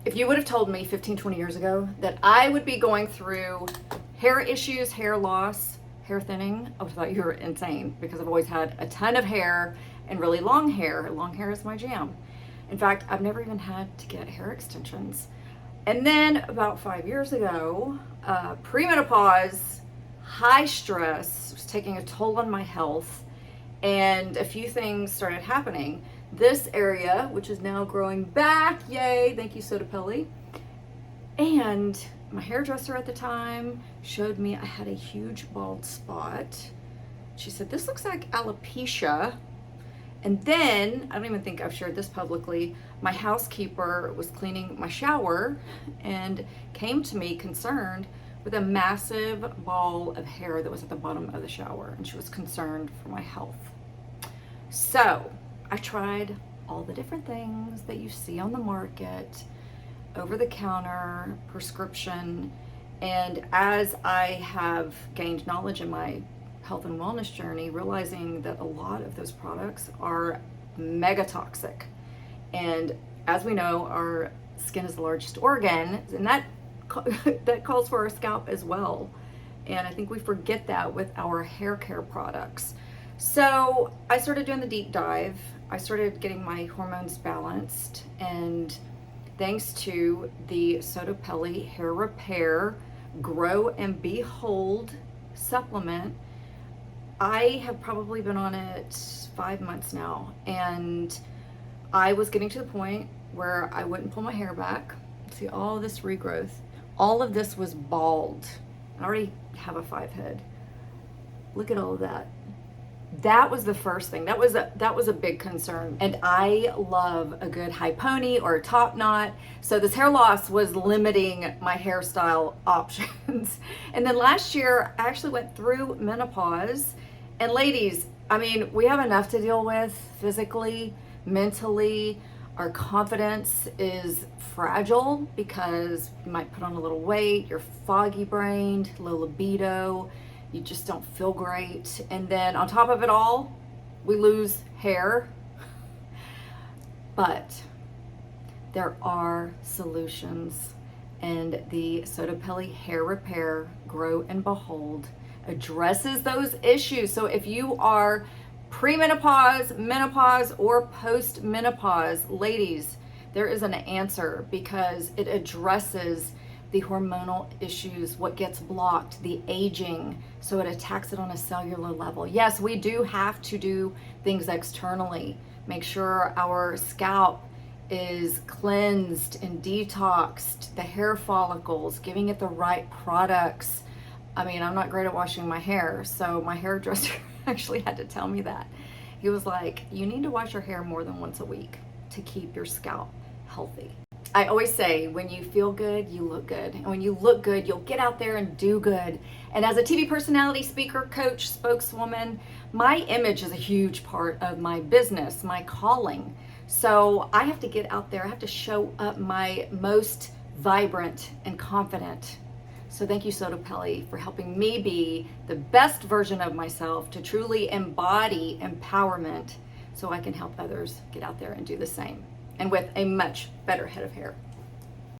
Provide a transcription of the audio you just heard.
If you would have told me 15, 20 years ago that I would be going through hair issues, hair loss, hair thinning, I would have thought you were insane, because I've always had a ton of hair and really long hair. Long hair is my jam. In fact, I've never even had to get hair extensions. And then about 5 years ago, premenopause, high stress was taking a toll on my health, and a few things started happening. This area, which is now growing back, yay, thank you, Sotapelli. And my hairdresser at the time showed me I had a huge bald spot. She said, this looks like alopecia. And then, I don't even think I've shared this publicly, my housekeeper was cleaning my shower and came to me concerned with a massive ball of hair that was at the bottom of the shower, and she was concerned for my health. So I tried all the different things that you see on the market, over the counter, prescription, and as I have gained knowledge in my health and wellness journey, realizing that a lot of those products are mega toxic. And as we know, our skin is the largest organ, and that calls for our scalp as well. And I think we forget that with our hair care products. So I started doing the deep dive. I started getting my hormones balanced, and thanks to the Sotapelli Hair Repair Grow and Behold supplement, I have probably been on it 5 months now, and I was getting to the point where I wouldn't pull my hair back. See all this regrowth. All of this was bald. I already have a 5 head. Look at all of that. That was the first thing. That was a big concern. And I love a good high pony or a top knot. So this hair loss was limiting my hairstyle options. And then last year, I actually went through menopause. And ladies, I mean, we have enough to deal with physically, mentally. Our confidence is fragile because you might put on a little weight, you're foggy brained, low libido, you just don't feel great. And then on top of it all, we lose hair. But there are solutions, and the Sotapelli Hair Repair Grow and Behold addresses those issues. So if you are premenopause, menopause, or postmenopause, ladies, there is an answer, because it addresses the hormonal issues, what gets blocked, the aging, so it attacks it on a cellular level. Yes, we do have to do things externally. Make sure our scalp is cleansed and detoxed, the hair follicles, giving it the right products. I mean, I'm not great at washing my hair, so my hairdresser actually had to tell me that. He was like, you need to wash your hair more than once a week to keep your scalp healthy. I always say, when you feel good, you look good. And when you look good, you'll get out there and do good. And as a TV personality, speaker, coach, spokeswoman, my image is a huge part of my business, my calling. So I have to get out there. I have to show up my most vibrant and confident. So thank you, Sotapelli, for helping me be the best version of myself, to truly embody empowerment so I can help others get out there and do the same, and with a much better head of hair.